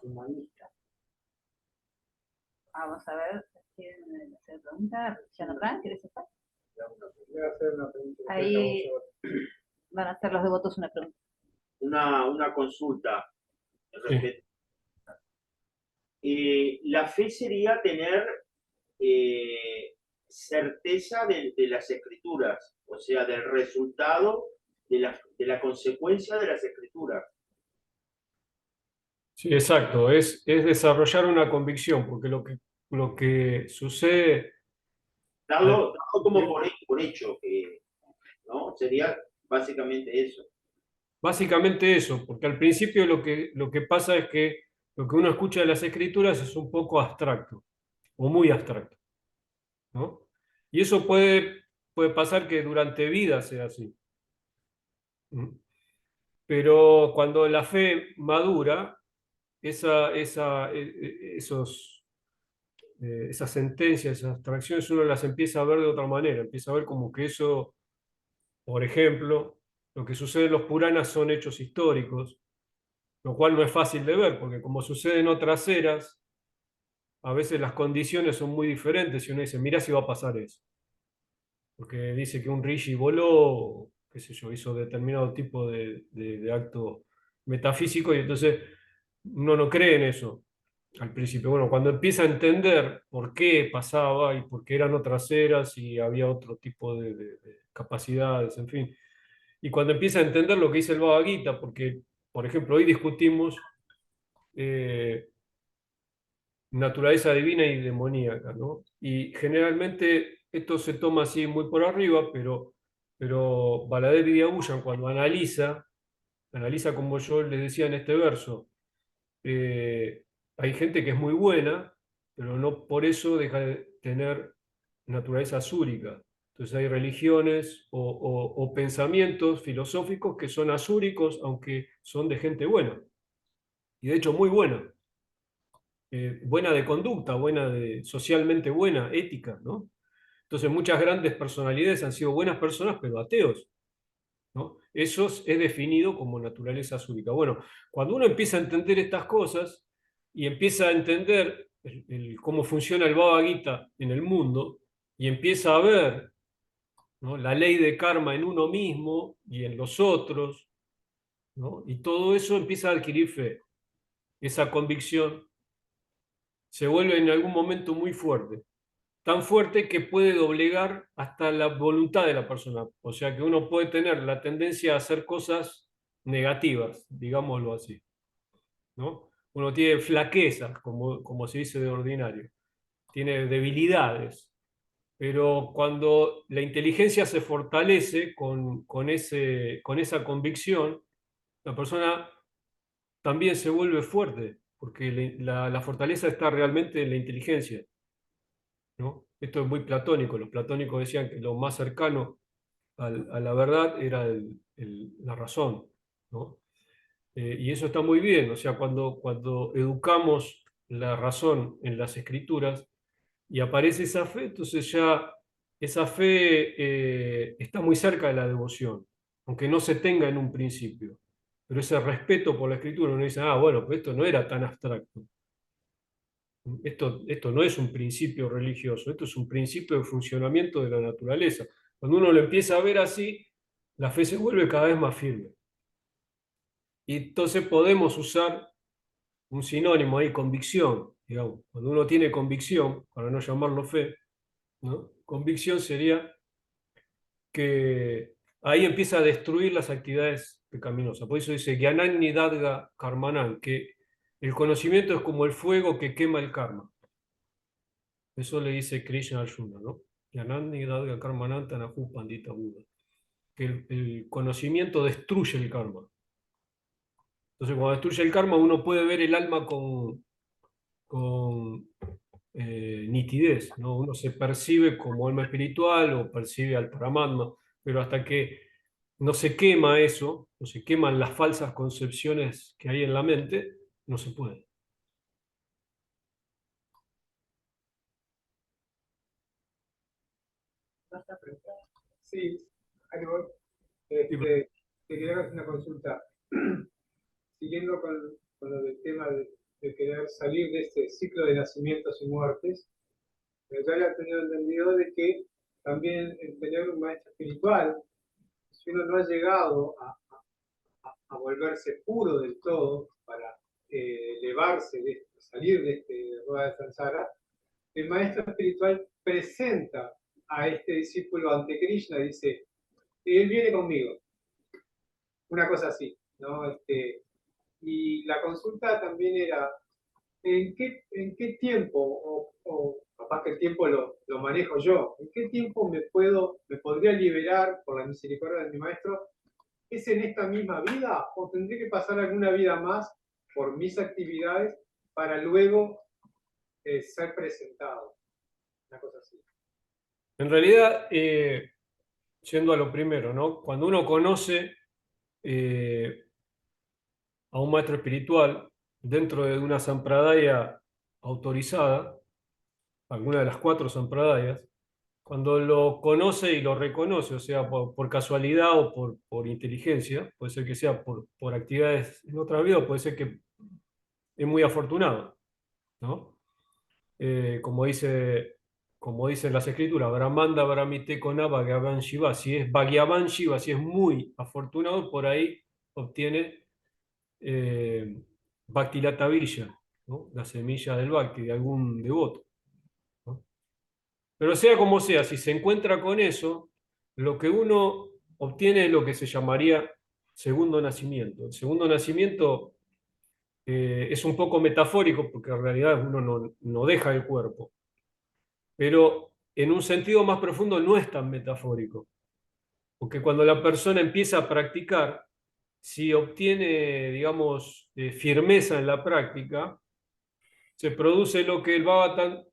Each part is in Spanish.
humanista. Vamos a ver, ¿quieren hacer preguntas? Jonathan, ¿quieres hacer? Voy a hacer una pregunta. Ahí van a hacer los devotos una pregunta. Una consulta. Sí. La fe sería tener certeza de las escrituras, o sea, del resultado de la consecuencia de las escrituras. Sí, exacto. Es desarrollar una convicción, porque lo que sucede. Darlo como por hecho, ¿no? Sería básicamente eso. Básicamente eso, porque al principio lo que pasa es que lo que uno escucha de las escrituras es un poco abstracto, o muy abstracto, ¿no? Y eso puede pasar que durante vida sea así. ¿Mm? Pero cuando la fe madura, esas sentencias, esas abstracciones, uno las empieza a ver de otra manera, empieza a ver como que eso, por ejemplo, lo que sucede en los Puranas son hechos históricos, lo cual no es fácil de ver, porque como sucede en otras eras, a veces las condiciones son muy diferentes y uno dice, mira si va a pasar eso. Porque dice que un rishi voló, qué sé yo, hizo determinado tipo de acto metafísico y entonces uno no cree en eso al principio. Bueno, cuando empieza a entender por qué pasaba y por qué eran otras eras y había otro tipo de capacidades, en fin. Y cuando empieza a entender lo que dice el Bhagavad Gita, porque, por ejemplo, hoy discutimos eh, naturaleza divina y demoníaca, ¿no? Y generalmente esto se toma así muy por arriba, pero Baladev Vidyabhuyan cuando analiza como yo les decía en este verso, hay gente que es muy buena, pero no por eso deja de tener naturaleza asúrica. Entonces hay religiones o pensamientos filosóficos que son asúricos, aunque son de gente buena, y de hecho muy buena. Buena de conducta, socialmente buena, ética, ¿no? Entonces muchas grandes personalidades han sido buenas personas, pero ateos, ¿no? Eso es definido como naturaleza súbica. Bueno, cuando uno empieza a entender estas cosas y empieza a entender cómo funciona el Bhagavad Gita en el mundo y empieza a ver, ¿no?, la ley de karma en uno mismo y en los otros, ¿no? Y todo eso empieza a adquirir fe, esa convicción se vuelve en algún momento muy fuerte, tan fuerte que puede doblegar hasta la voluntad de la persona. O sea que uno puede tener la tendencia a hacer cosas negativas, digámoslo así, ¿no? Uno tiene flaquezas, como se dice de ordinario, tiene debilidades, pero cuando la inteligencia se fortalece con esa convicción, la persona también se vuelve fuerte, porque la fortaleza está realmente en la inteligencia, ¿no? Esto es muy platónico. Los platónicos decían que lo más cercano a la verdad era la razón, ¿no? Y eso está muy bien. O sea, cuando educamos la razón en las escrituras y aparece esa fe, entonces ya esa fe está muy cerca de la devoción, aunque no se tenga en un principio. Pero ese respeto por la escritura, uno dice, ah, bueno, pues esto no era tan abstracto. Esto no es un principio religioso, esto es un principio de funcionamiento de la naturaleza. Cuando uno lo empieza a ver así, la fe se vuelve cada vez más firme. Y entonces podemos usar un sinónimo ahí, convicción, digamos. Cuando uno tiene convicción, para no llamarlo fe, ¿no? Convicción sería que ahí empieza a destruir las actividades pecaminosas. Por eso dice Gyanan Nidadga Karmanan, que el conocimiento es como el fuego que quema el karma. Eso le dice Krishna a Arjuna, ¿no? Yanandi Dadga Karmananta Nahu Pandita Buda. Que el conocimiento destruye el karma. Entonces, cuando destruye el karma, uno puede ver el alma con nitidez, ¿no? Uno se percibe como alma espiritual o percibe al Paramatma, pero hasta que no se quema eso, no se queman las falsas concepciones que hay en la mente, no se puede. ¿Vas a preguntar? Sí, ahí voy. Te quería hacer una consulta. Siguiendo con lo del tema de poder salir de este ciclo de nacimientos y muertes, pero ya había tenido entendido de que también el tener un maestro espiritual, si uno no ha llegado a volverse puro del todo para elevarse, salir de este rueda de samsara, el maestro espiritual presenta a este discípulo ante Krishna y dice, él viene conmigo, una cosa así, ¿no? Y la consulta también era, ¿en qué tiempo, o capaz que el tiempo lo manejo yo, en qué tiempo me podría liberar por la misericordia de mi maestro? ¿Es en esta misma vida o tendré que pasar alguna vida más por mis actividades para luego ser presentado? Una cosa así. En realidad, yendo a lo primero, ¿no? Cuando uno conoce a un maestro espiritual dentro de una sampradaya autorizada, alguna de las 4 sampradayas, cuando lo conoce y lo reconoce, o sea, por casualidad o por inteligencia, puede ser que sea por actividades en otra vida, puede ser que es muy afortunado, ¿no? Como dice en las escrituras, Brahmanda Brahmite Kona Bhagavan Shiva, si es Bhagavan Shiva, si es muy afortunado, por ahí obtiene Bhakti Lata Villa, ¿no? La semilla del Bhakti de algún devoto, ¿no? Pero sea como sea, si se encuentra con eso, lo que uno obtiene es lo que se llamaría segundo nacimiento. El segundo nacimiento es un poco metafórico porque en realidad uno no deja el cuerpo, pero en un sentido más profundo no es tan metafórico, porque cuando la persona empieza a practicar, si obtiene, digamos, firmeza en la práctica, se produce lo que el Bhagavatam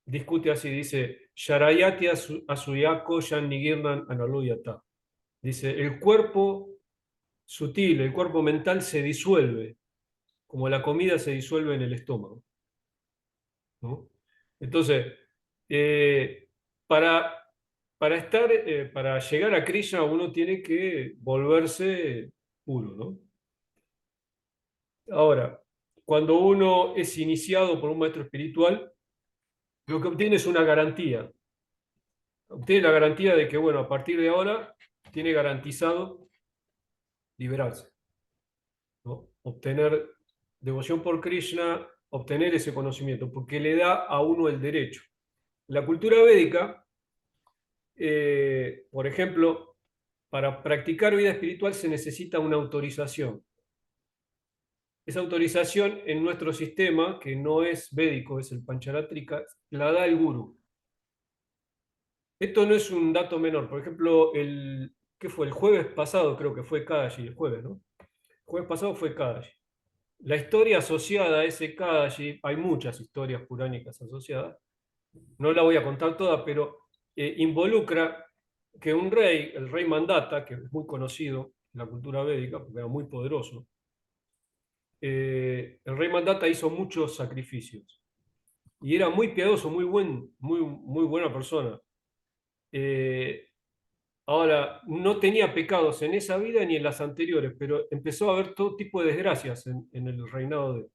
discute así, dice, Sharayati asuyako shanigirnan analuyata. Dice, el cuerpo sutil, el cuerpo mental se disuelve, como la comida se disuelve en el estómago, ¿no? Entonces, eh, para, para llegar a Krishna uno tiene que volverse puro, ¿no? Ahora, cuando uno es iniciado por un maestro espiritual, lo que obtiene es una garantía. Obtiene la garantía de que, bueno, a partir de ahora tiene garantizado liberarse, ¿no? Obtener devoción por Krishna, obtener ese conocimiento, porque le da a uno el derecho. La cultura védica, por ejemplo, para practicar vida espiritual se necesita una autorización. Esa autorización en nuestro sistema, que no es védico, es el Pancharatrika, la da el gurú. Esto no es un dato menor. Por ejemplo, ¿qué fue? El jueves pasado creo que fue Kadashi, el jueves, ¿no? El jueves pasado fue Kadashi. La historia asociada a ese Kadashi, hay muchas historias puránicas asociadas, no la voy a contar toda, pero involucra que un rey, el rey Mandata, que es muy conocido en la cultura védica, porque era muy poderoso, el rey Mandata hizo muchos sacrificios y era muy piadoso, muy buena persona. Ahora, no tenía pecados en esa vida ni en las anteriores, pero empezó a haber todo tipo de desgracias en el reinado de...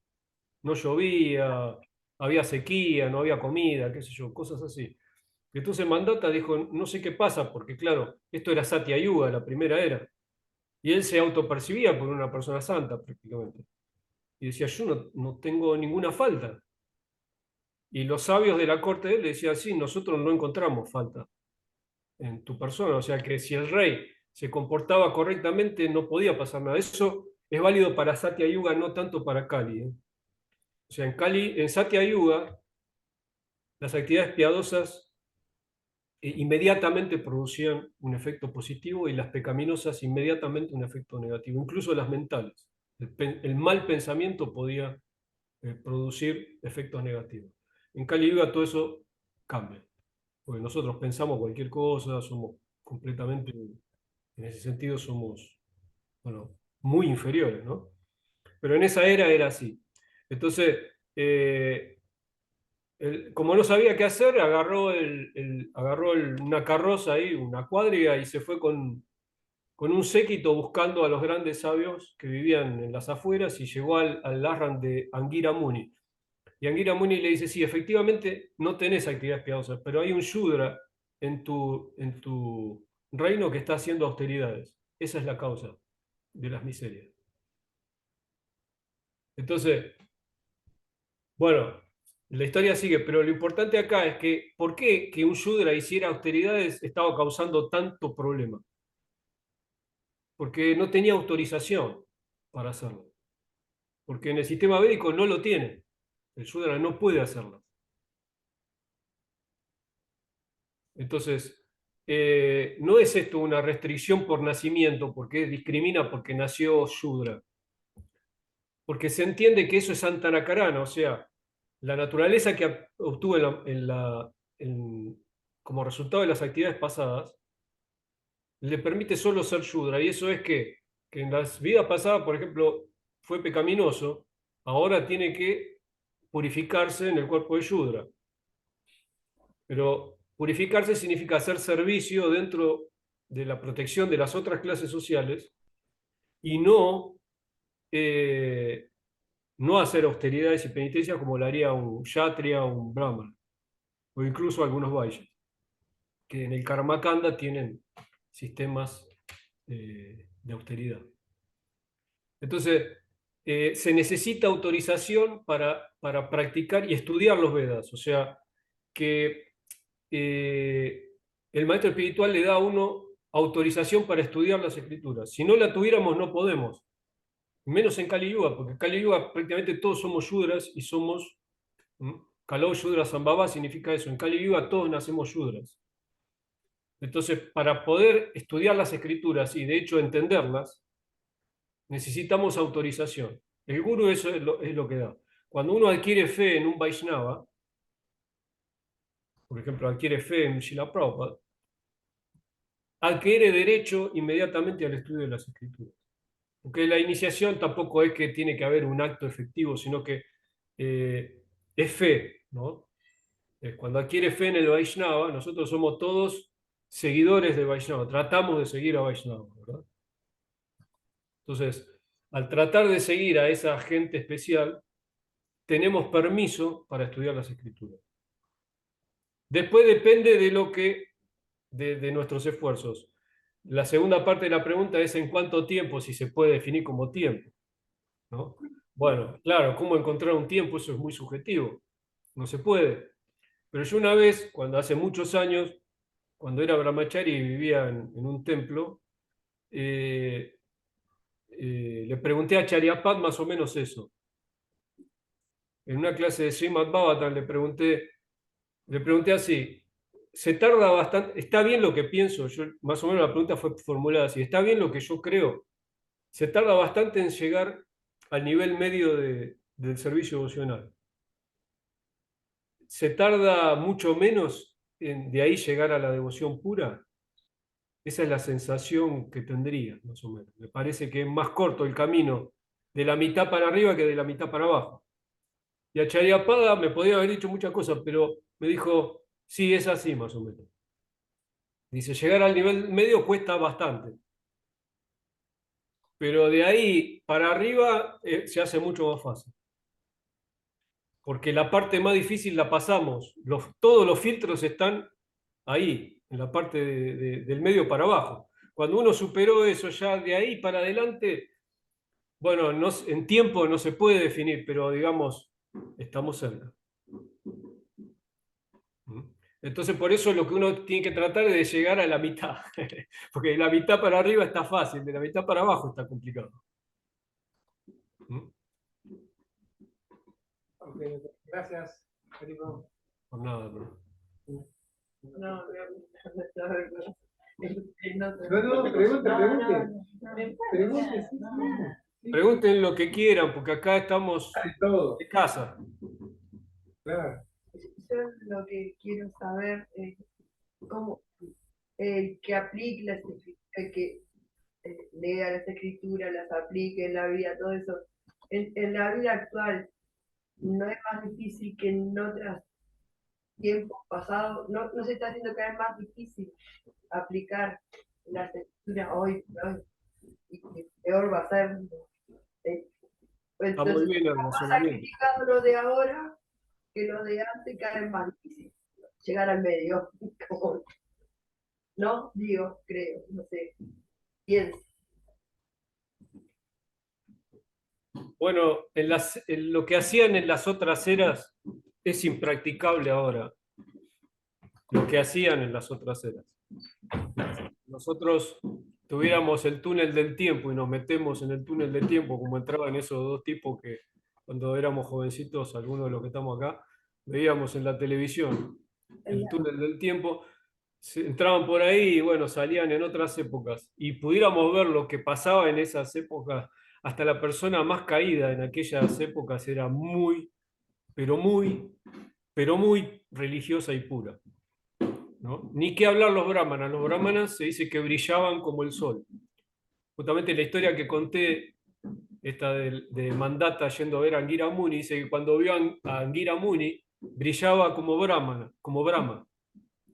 No llovía, había sequía, no había comida, qué sé yo, cosas así. Entonces Mandata dijo, no sé qué pasa, porque claro, esto era Satya Yuga, la primera era, y él se autopercibía por una persona santa prácticamente. Y decía, yo no tengo ninguna falta. Y los sabios de la corte de él le decían, sí, nosotros no encontramos falta en tu persona. O sea que si el rey se comportaba correctamente, no podía pasar nada. Eso es válido para Satya Yuga, no tanto para Kali, ¿eh? O sea, en Satya Yuga, las actividades piadosas inmediatamente producían un efecto positivo y las pecaminosas inmediatamente un efecto negativo, incluso las mentales. El mal pensamiento podía producir efectos negativos. En Kali Yuga todo eso cambia, porque nosotros pensamos cualquier cosa, somos completamente, en ese sentido somos, bueno, muy inferiores, ¿no? Pero en esa era así. Entonces, como no sabía qué hacer, agarró una carroza ahí, una cuadriga, y se fue con con un séquito buscando a los grandes sabios que vivían en las afueras y llegó al Arran de Angira Muni. Y Angira Muni le dice, sí, efectivamente no tenés actividades piadosas, pero hay un Shudra en tu reino que está haciendo austeridades. Esa es la causa de las miserias. Entonces, bueno, la historia sigue, pero lo importante acá es que, ¿por qué que un Shudra hiciera austeridades estaba causando tanto problema? Porque no tenía autorización para hacerlo. Porque en el sistema védico no lo tiene. El Shudra no puede hacerlo. Entonces, no es esto una restricción por nacimiento, porque discrimina porque nació Shudra. Porque se entiende que eso es Antarakarana, o sea, la naturaleza que obtuvo como resultado de las actividades pasadas, le permite solo ser Shudra. Y eso es que en las vidas pasadas, por ejemplo, fue pecaminoso, ahora tiene que purificarse en el cuerpo de Shudra. Pero purificarse significa hacer servicio dentro de la protección de las otras clases sociales y no hacer austeridades y penitencias como lo haría un Kshatriya o un Brahmana, o incluso algunos Vaishyas, que en el Karmakanda tienen sistemas de austeridad. Entonces, se necesita autorización para practicar y estudiar los Vedas, o sea, que el maestro espiritual le da a uno autorización para estudiar las escrituras. Si no la tuviéramos, no podemos. Menos en Kali Yuga, porque en Kali Yuga prácticamente todos somos Shudras y somos. Kalau Shudra Sambhava significa eso. En Kali Yuga todos nacemos Shudras. Entonces, para poder estudiar las escrituras y de hecho entenderlas, necesitamos autorización. El guru eso es lo que da. Cuando uno adquiere fe en un Vaishnava, por ejemplo, adquiere fe en Srila Prabhupada, adquiere derecho inmediatamente al estudio de las escrituras. Porque la iniciación tampoco es que tiene que haber un acto efectivo, sino que es fe, ¿no? Cuando adquiere fe en el Vaishnava, nosotros somos todos seguidores de Vaishnava, tratamos de seguir a Vaishnava, ¿verdad? Entonces, al tratar de seguir a esa gente especial, tenemos permiso para estudiar las escrituras. Después depende de nuestros esfuerzos. La segunda parte de la pregunta es en cuánto tiempo, si se puede definir como tiempo, ¿no? Bueno, claro, ¿cómo encontrar un tiempo? Eso es muy subjetivo, no se puede. Pero yo una vez, cuando hace muchos años, cuando era brahmachari y vivía en un templo, le pregunté a Charyapad más o menos eso. En una clase de Srimad Bhagavatam le pregunté así, se tarda bastante, está bien lo que pienso, yo, más o menos la pregunta fue formulada así, está bien lo que yo creo, se tarda bastante en llegar al nivel medio del servicio devocional. Se tarda mucho menos en de ahí llegar a la devoción pura. Esa es la sensación que tendría, más o menos. Me parece que es más corto el camino de la mitad para arriba que de la mitad para abajo. Y a Charyapada me podía haber dicho muchas cosas, pero me dijo, sí, es así más o menos. Dice, llegar al nivel medio cuesta bastante. Pero de ahí para arriba se hace mucho más fácil. Porque la parte más difícil la pasamos. Todos los filtros están ahí, en la parte del medio para abajo. Cuando uno superó eso ya de ahí para adelante, bueno, en tiempo no se puede definir, pero digamos, estamos cerca. Entonces, por eso lo que uno tiene que tratar es de llegar a la mitad, porque de la mitad para arriba está fácil, de la mitad para abajo está complicado. Ok, gracias, Federico. Por nada, pero... No, No, pregunte. Pregunte, sí, sí. Pregunten lo que quieran, porque acá estamos De todo, de casa. claro. Yo lo que quiero saber es cómo el que aplique las escrituras, el que lea las escrituras, las aplique en la vida, todo eso, en la vida actual, no es más difícil que en otros tiempos pasados, no se está haciendo cada vez más difícil aplicar las escrituras hoy, y que peor va a ser. Está muy Entonces, bien el más razonamiento. sacrificado lo de ahora que lo de antes, cada vez más difícil llegar al medio. Como, ¿no? Digo, creo, no sé. Pienso. Bueno, en lo que hacían en las otras eras es impracticable ahora. Lo que hacían en las otras eras. Nosotros tuviéramos el túnel del tiempo y nos metemos en el túnel del tiempo, como entraban esos dos tipos que cuando éramos jovencitos, algunos de los que estamos acá, veíamos en la televisión el túnel del tiempo, entraban por ahí y bueno, salían en otras épocas y pudiéramos ver lo que pasaba en esas épocas, hasta la persona más caída en aquellas épocas era muy, pero muy, pero muy religiosa y pura. ¿No? Ni qué hablar los brahmanas. Los brahmanas se dice que brillaban como el sol. Justamente la historia que conté, esta de Mandata yendo a ver a Angira Muni, dice que cuando vio a Angira Muni, brillaba como brahmana, como Brahma.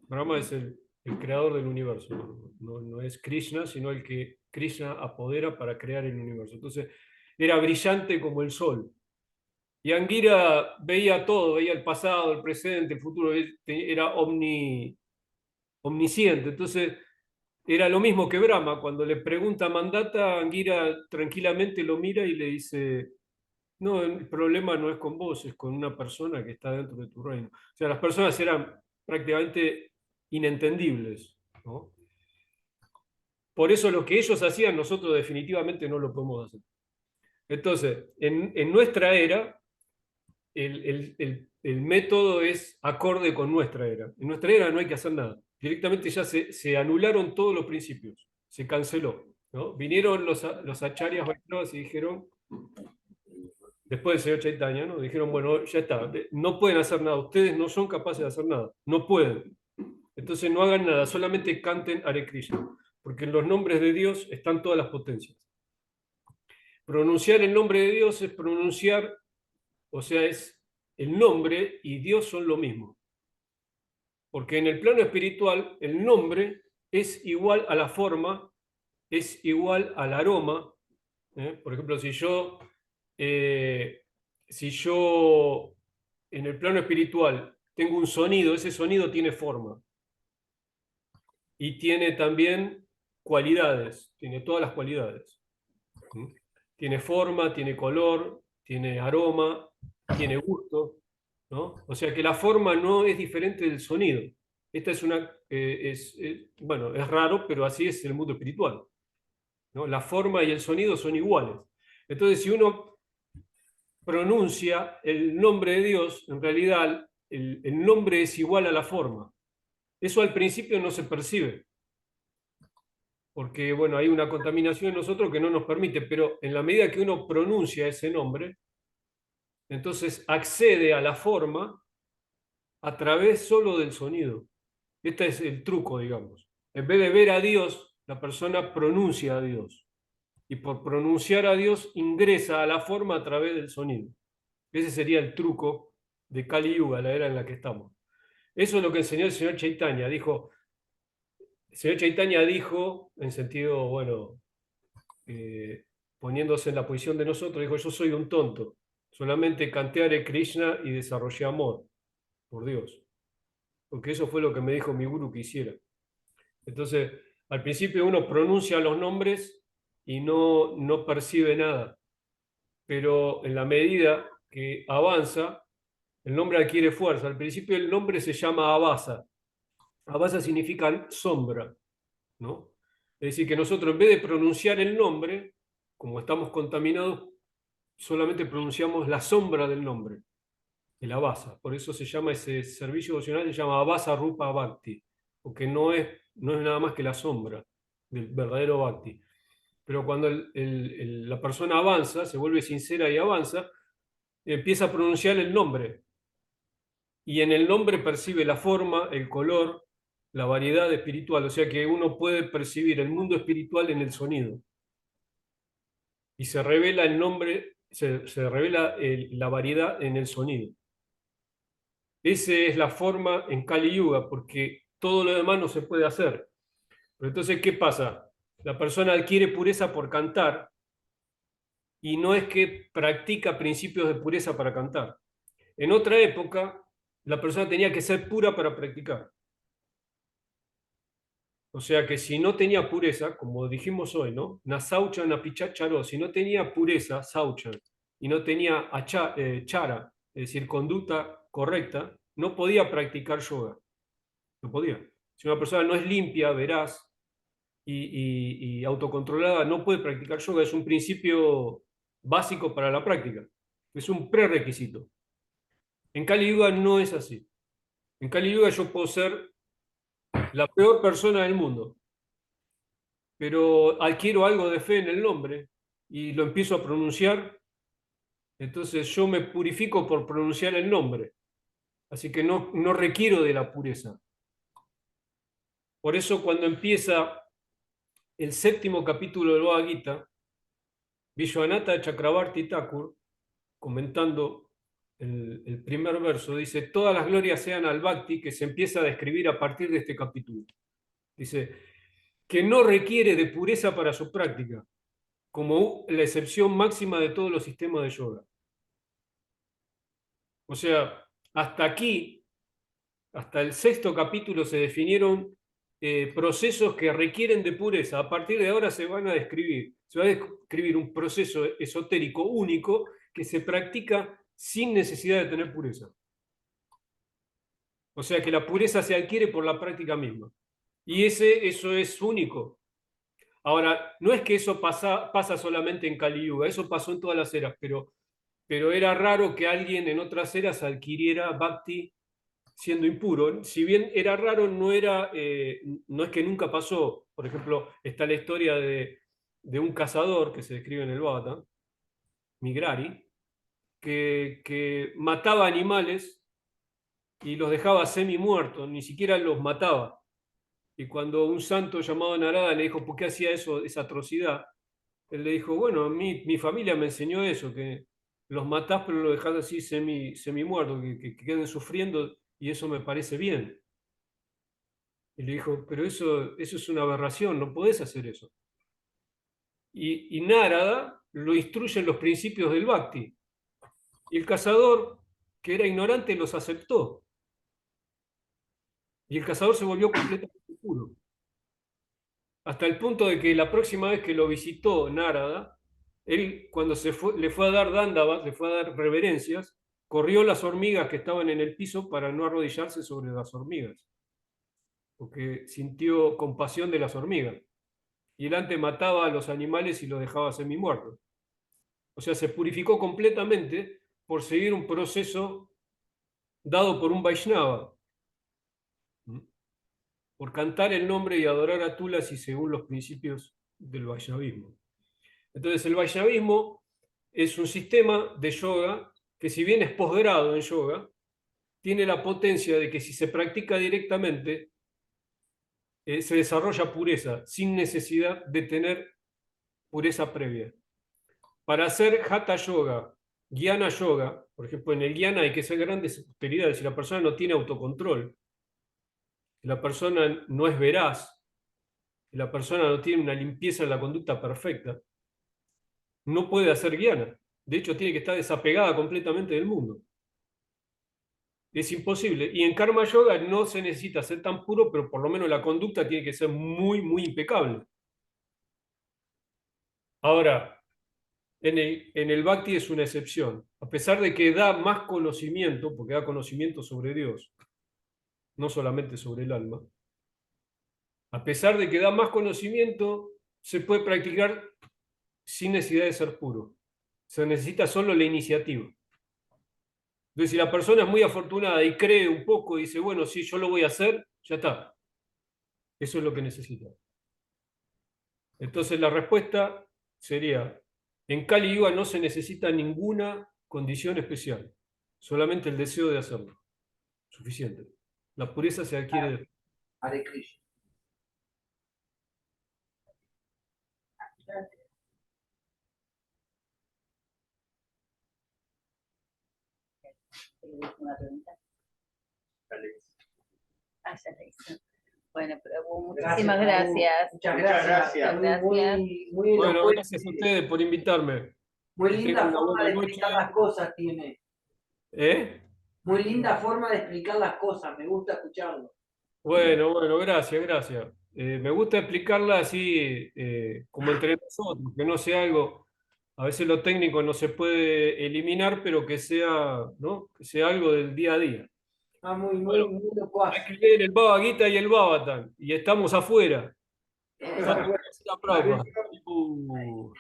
Brahma es el creador del universo. No es Krishna, sino el que Krishna apodera para crear el universo. Entonces, era brillante como el sol. Y Angira veía todo, veía el pasado, el presente, el futuro, era omnisciente. Entonces, era lo mismo que Brahma. Cuando le pregunta a Mandata, Angira tranquilamente lo mira y le dice, no, el problema no es con vos, es con una persona que está dentro de tu reino. O sea, las personas eran prácticamente inentendibles, ¿no? Por eso lo que ellos hacían, nosotros definitivamente no lo podemos hacer. Entonces, en nuestra era, el método es acorde con nuestra era. En nuestra era no hay que hacer nada. Directamente ya se anularon todos los principios. Se canceló. ¿No? Vinieron los acharyas Vaishnavas y dijeron, después del señor Chaitanya, ¿no? Dijeron, bueno, ya está, no pueden hacer nada, ustedes no son capaces de hacer nada, no pueden. Entonces no hagan nada, solamente canten Hare Krishna, porque en los nombres de Dios están todas las potencias. Pronunciar el nombre de Dios es pronunciar, o sea, es el nombre y Dios son lo mismo. Porque en el plano espiritual el nombre es igual a la forma, es igual al aroma. Por ejemplo, si yo en el plano espiritual tengo un sonido, ese sonido tiene forma y tiene también cualidades, tiene todas las cualidades. Tiene forma, tiene color, tiene aroma, tiene gusto, ¿no? O sea que la forma no es diferente del sonido. Esta es bueno, es raro, pero así es el mundo espiritual, ¿no? La forma y el sonido son iguales. Entonces, si uno pronuncia el nombre de Dios, en realidad el nombre es igual a la forma. Eso al principio no se percibe, porque bueno, hay una contaminación en nosotros que no nos permite, pero en la medida que uno pronuncia ese nombre, entonces accede a la forma a través solo del sonido. Este es el truco, digamos. En vez de ver a Dios, la persona pronuncia a Dios. Y por pronunciar a Dios ingresa a la forma a través del sonido. Ese sería el truco de Kali Yuga, la era en la que estamos. Eso es lo que enseñó el señor Chaitanya. El señor Chaitanya dijo, en sentido, bueno, poniéndose en la posición de nosotros, dijo, yo soy un tonto. Solamente canté Hare Krishna y desarrollé amor por Dios. Porque eso fue lo que me dijo mi guru que hiciera. Entonces, al principio uno pronuncia los nombres y no percibe nada. Pero en la medida que avanza, el nombre adquiere fuerza. Al principio el nombre se llama Abasa. Abasa significa sombra, ¿no? Es decir, que nosotros en vez de pronunciar el nombre, como estamos contaminados, solamente pronunciamos la sombra del nombre, el Abasa. Por eso se llama ese servicio devocional, se llama Abasa Rupa Bhakti, porque no es nada más que la sombra del verdadero Bhakti. Pero cuando la persona avanza, se vuelve sincera y avanza, empieza a pronunciar el nombre. Y en el nombre percibe la forma, el color, la variedad espiritual. O sea que uno puede percibir el mundo espiritual en el sonido. Y se revela el nombre, se revela la variedad en el sonido. Esa es la forma en Kali Yuga, porque todo lo demás no se puede hacer. Pero entonces, ¿qué pasa? La persona adquiere pureza por cantar y no es que practica principios de pureza para cantar. En otra época, la persona tenía que ser pura para practicar. O sea que si no tenía pureza, como dijimos hoy, ¿no? Nasauchan apichacharo, si no tenía pureza, sauchan, y no tenía chara, es decir, conducta correcta, no podía practicar yoga. No podía. Si una persona no es limpia, veraz y autocontrolada, no puede practicar yoga. Es un principio básico para la práctica. Es un prerequisito. En Kali Yuga no es así. En Kali Yuga yo puedo ser la peor persona del mundo, pero adquiero algo de fe en el nombre y lo empiezo a pronunciar, entonces yo me purifico por pronunciar el nombre. Así que no requiero de la pureza. Por eso cuando empieza el 7º capítulo del Bhagavad Gita, Vishwanatha Chakravarti Thakur, comentando el primer verso, dice: todas las glorias sean al Bhakti, que se empieza a describir a partir de este capítulo. Dice que no requiere de pureza para su práctica, como la excepción máxima de todos los sistemas de yoga. O sea, hasta aquí, hasta el 6º capítulo, se definieron procesos que requieren de pureza. A partir de ahora se va a describir un proceso esotérico único que se practica sin necesidad de tener pureza. O sea que la pureza se adquiere por la práctica misma. Y eso es único. Ahora, no es que eso pasa solamente en Kali Yuga, eso pasó en todas las eras, pero era raro que alguien en otras eras adquiriera bhakti siendo impuro. Si bien era raro, no es que nunca pasó. Por ejemplo, está la historia de un cazador que se describe en el Bhagavatam, Migrari, que mataba animales y los dejaba semi muertos, ni siquiera los mataba. Y cuando un santo llamado Narada le dijo, ¿por qué hacía eso, esa atrocidad? Él le dijo, bueno, mi familia me enseñó eso, que los matás pero los dejás así semi muertos, que queden sufriendo, y eso me parece bien. Y le dijo, pero eso es una aberración, no podés hacer eso. Y Narada lo instruye en los principios del Bhakti. Y el cazador, que era ignorante, los aceptó. Y el cazador se volvió completamente puro. Hasta el punto de que la próxima vez que lo visitó Narada, él cuando le fue a dar dandavas, le fue a dar reverencias, corrió las hormigas que estaban en el piso para no arrodillarse sobre las hormigas, porque sintió compasión de las hormigas. Y él antes mataba a los animales y los dejaba semi-muertos. O sea, se purificó completamente por seguir un proceso dado por un Vaishnava, por cantar el nombre y adorar a Tulasi según los principios del Vaishnavismo. Entonces, el Vaishnavismo es un sistema de yoga que, si bien es posgrado en yoga, tiene la potencia de que si se practica directamente, se desarrolla pureza sin necesidad de tener pureza previa. Para hacer Hatha Yoga, Jnana Yoga, por ejemplo, en el Jnana hay que hacer grandes austeridades. Si la persona no tiene autocontrol, si la persona no es veraz, si la persona no tiene una limpieza en la conducta perfecta, no puede hacer Jnana. De hecho, tiene que estar desapegada completamente del mundo. Es imposible. Y en Karma Yoga no se necesita ser tan puro, pero por lo menos la conducta tiene que ser muy, muy impecable. Ahora, en el Bhakti es una excepción. A pesar de que da más conocimiento, porque da conocimiento sobre Dios, no solamente sobre el alma, a pesar de que da más conocimiento, se puede practicar sin necesidad de ser puro. Se necesita solo la iniciativa. Entonces, si la persona es muy afortunada y cree un poco y dice, bueno, sí, yo lo voy a hacer, ya está. Eso es lo que necesita. Entonces, la respuesta sería, en Kali Yuga no se necesita ninguna condición especial, solamente el deseo de hacerlo. Suficiente. La pureza se adquiere. Hare Krishna. Una pregunta. Alex. Ah, ya la hice. Bueno, pero Gracias, muchísimas Raúl. gracias. Muchas Muchas gracias. gracias. Muy Bueno, elocuente. gracias a ustedes por invitarme. Muy Que linda tengan una forma buena de noche. explicar las cosas tiene. ¿Eh? Muy linda forma de explicar las cosas. Me gusta escucharlo. Bueno, gracias. Me gusta explicarla así como entre nosotros, que no sea algo, a veces lo técnico no se puede eliminar, pero que sea, ¿no? Que sea algo del día a día. Muy Bueno, locuaz. hay que leer el Baba Gita y el Babatan, y estamos afuera. Hasta la próxima.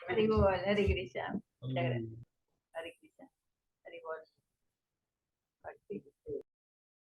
Hare Krishna. Muchas gracias.